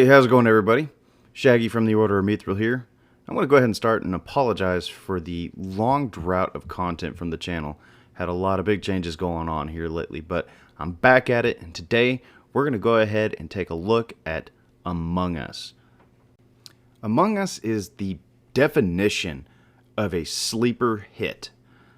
Hey, how's it going, everybody? Shaggy from the Order of Mithril here. I'm going to go ahead and start and apologize for the long drought of content from the channel. Had a lot of big changes going on here lately, but I'm back at it, and today we're going to go ahead and take a look at Among Us. Among Us is the definition of a sleeper hit.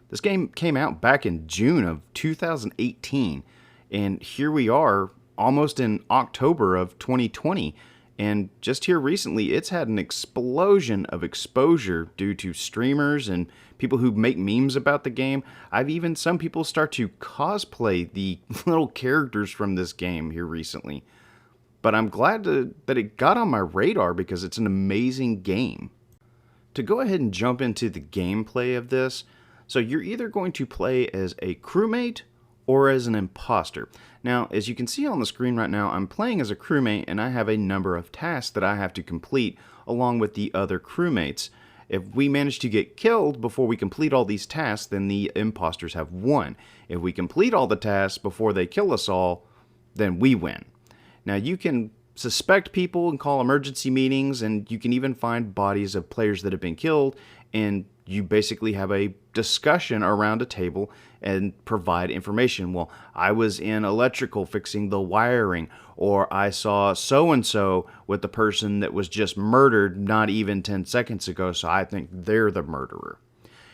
This game came out back in June of 2018, and here we are almost in October of 2020, and just here recently it's had an explosion of exposure due to streamers and people who make memes about the game. I've even some people start to cosplay the little characters from this game here recently. But I'm glad that it got on my radar because it's an amazing game. To go ahead and jump into the gameplay of this, so you're either going to play as a crewmate or as an imposter. Now, as you can see on the screen right now, I'm playing as a crewmate and I have a number of tasks that I have to complete along with the other crewmates. If we manage to get killed before we complete all these tasks, then the imposters have won. If we complete all the tasks before they kill us all, then we win. Now, you can suspect people and call emergency meetings, and you can even find bodies of players that have been killed, and you basically have a discussion around a table and provide information. Well, I was in electrical fixing the wiring, or I saw so-and-so with the person that was just murdered not even 10 seconds ago, so I think they're the murderer.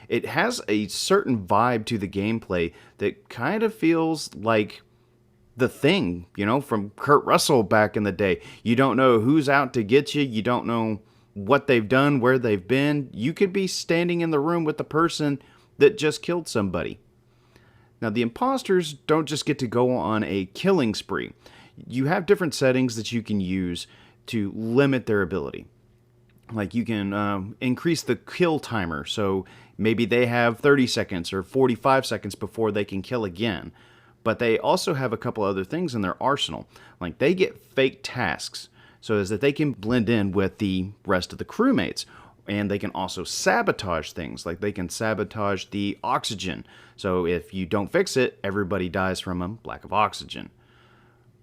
It has a certain vibe to the gameplay that kind of feels like The Thing, you know, from Kurt Russell back in the day. You don't know who's out to get you. You don't know what they've done, where they've been. You could be standing in the room with the person that just killed somebody. Now, the imposters don't just get to go on a killing spree. You have different settings that you can use to limit their ability. Like you can increase the kill timer, so maybe they have 30 seconds or 45 seconds before they can kill again. But they also have a couple other things in their arsenal. Like they get fake tasks so as that they can blend in with the rest of the crewmates. And they can also sabotage things, like they can sabotage the oxygen. So if you don't fix it, everybody dies from a lack of oxygen.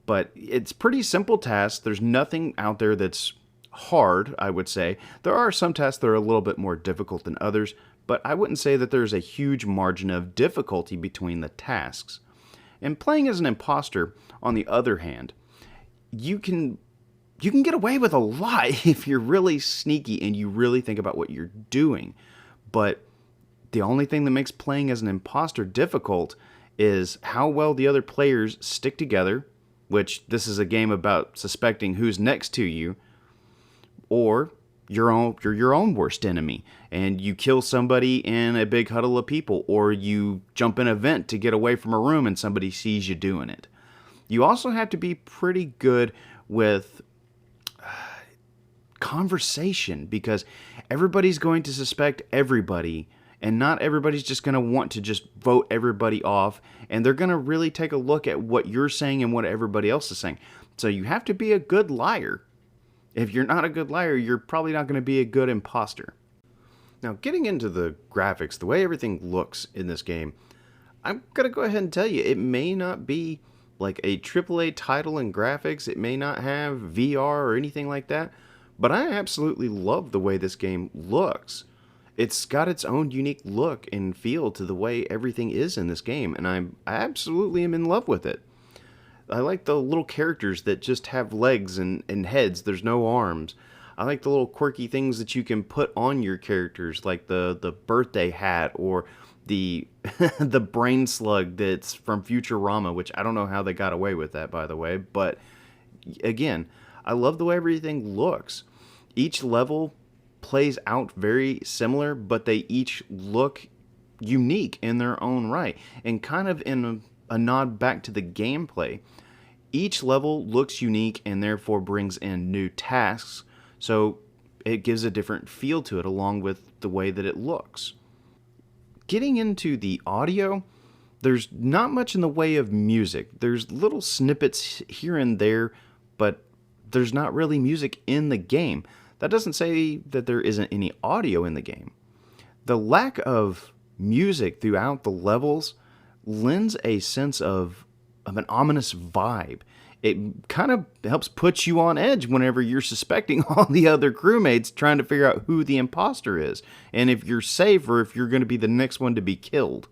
But it's pretty simple tasks. There's nothing out there that's hard, I would say. There are some tasks that are a little bit more difficult than others, but I wouldn't say that there's a huge margin of difficulty between the tasks. And playing as an imposter, on the other hand, you can get away with a lot if you're really sneaky and you really think about what you're doing. But the only thing that makes playing as an imposter difficult is how well the other players stick together, which this is a game about suspecting who's next to you, or you're your own worst enemy and you kill somebody in a big huddle of people, or you jump in a vent to get away from a room and somebody sees you doing it. You also have to be pretty good with conversation, because everybody's going to suspect everybody, and not everybody's just going to want to just vote everybody off, and they're going to really take a look at what you're saying and what everybody else is saying. So you have to be a good liar. If you're not a good liar, you're probably not going to be a good imposter. Now, getting into the graphics, the way everything looks in this game, I'm going to go ahead and tell you, it may not be like a AAA title in graphics. It may not have VR or anything like that, but I absolutely love the way this game looks. It's got its own unique look and feel to the way everything is in this game, and I absolutely am in love with it. I like the little characters that just have legs and heads. There's no arms. I like the little quirky things that you can put on your characters, like the birthday hat, or the the brain slug that's from Futurama, which I don't know how they got away with that, by the way. But again, I love the way everything looks. Each level plays out very similar, but they each look unique in their own right, and kind of in a nod back to the gameplay. Each level looks unique and therefore brings in new tasks, so it gives a different feel to it along with the way that it looks. Getting into the audio, there's not much in the way of music. There's little snippets here and there, but there's not really music in the game. That doesn't say that there isn't any audio in the game. The lack of music throughout the levels lends a sense of an ominous vibe. it kind of helps put you on edge whenever you're suspecting all the other crewmates trying to figure out who the imposter is and if you're safe or if you're going to be the next one to be killed.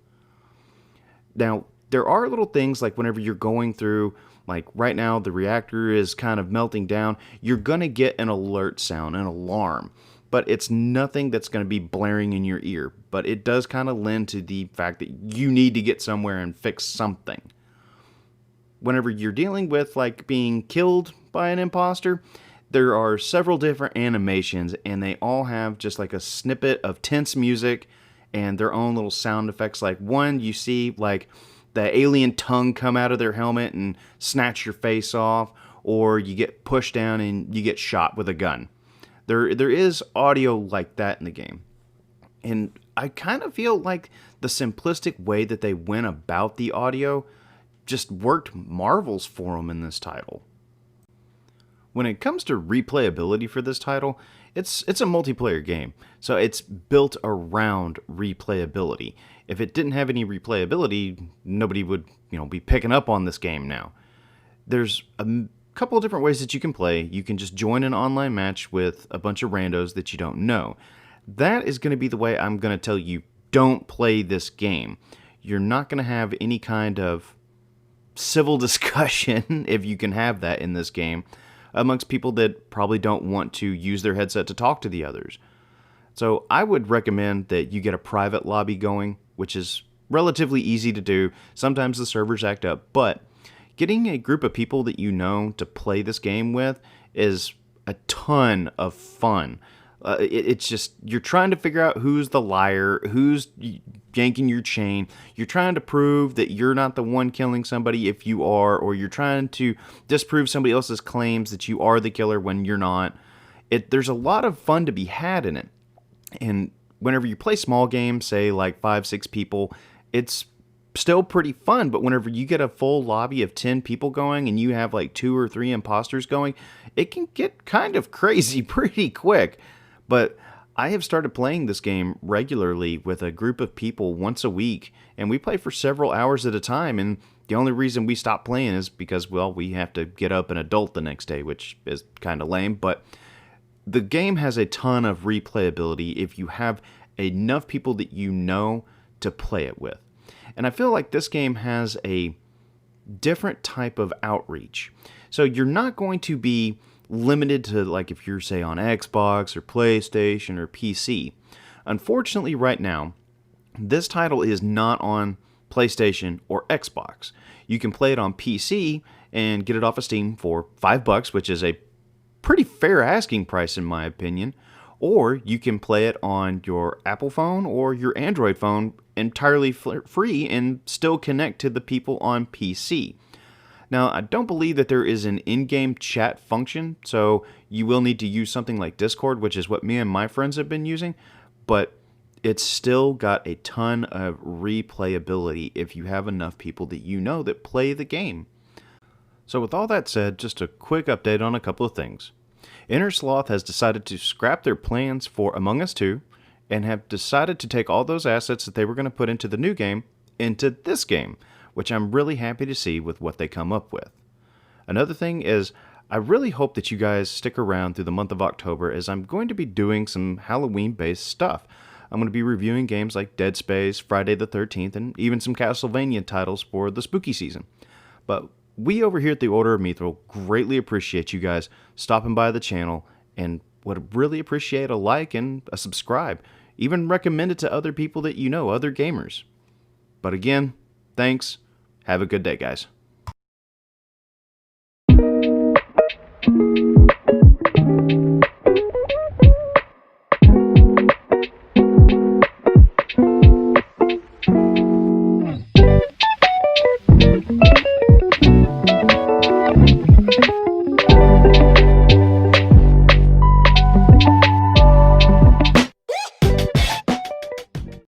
Now, there are little things like whenever you're going through, like right now, the reactor is kind of melting down, you're going to get an alert sound, an alarm. But it's nothing that's going to be blaring in your ear. But it does kind of lend to the fact that you need to get somewhere and fix something. Whenever you're dealing with like being killed by an imposter, there are several different animations and they all have just like a snippet of tense music and their own little sound effects. Like one, you see like the alien tongue come out of their helmet and snatch your face off, or you get pushed down and you get shot with a gun. There is audio like that in the game. And I kind of feel like the simplistic way that they went about the audio just worked marvels for them in this title. When it comes to replayability for this title, it's a multiplayer game, so it's built around replayability. If it didn't have any replayability, nobody would, be picking up on this game now. There's a couple of different ways that you can play. You can just join an online match with a bunch of randos that you don't know. That is going to be the way I'm going to tell you, don't play this game. You're not going to have any kind of civil discussion, if you can have that in this game, amongst people that probably don't want to use their headset to talk to the others. So I would recommend that you get a private lobby going, which is relatively easy to do. Sometimes the servers act up, but getting a group of people that you know to play this game with is a ton of fun. It's just, you're trying to figure out who's the liar, who's yanking your chain. You're trying to prove that you're not the one killing somebody if you are, or you're trying to disprove somebody else's claims that you are the killer when you're not. There's a lot of fun to be had in it. And whenever you play small games, say like 5-6 people, it's still pretty fun. But whenever you get a full lobby of 10 people going and you have like 2 or 3 imposters going, it can get kind of crazy pretty quick. But I have started playing this game regularly with a group of people once a week, and we play for several hours at a time, and the only reason we stop playing is because, well, we have to get up and adult the next day, which is kind of lame, but the game has a ton of replayability if you have enough people that you know to play it with. And I feel like this game has a different type of outreach. So you're not going to be limited to, like, if you're, say, on Xbox or PlayStation or PC. Unfortunately, right now, this title is not on PlayStation or Xbox. You can play it on PC and get it off of Steam for $5, which is a pretty fair asking price in my opinion. Or you can play it on your Apple phone or your Android phone entirely free and still connect to the people on PC. Now, I don't believe that there is an in-game chat function, so you will need to use something like Discord, which is what me and my friends have been using, but it's still got a ton of replayability if you have enough people that you know that play the game. So with all that said, just a quick update on a couple of things. InnerSloth has decided to scrap their plans for Among Us 2, and have decided to take all those assets that they were going to put into the new game into this game, which I'm really happy to see with what they come up with. Another thing is, I really hope that you guys stick around through the month of October, as I'm going to be doing some Halloween-based stuff. I'm going to be reviewing games like Dead Space, Friday the 13th, and even some Castlevania titles for the spooky season. But we over here at the Order of Mithril greatly appreciate you guys stopping by the channel, and would really appreciate a like and a subscribe. Even recommend it to other people that you know, other gamers. But again, thanks. Have a good day, guys.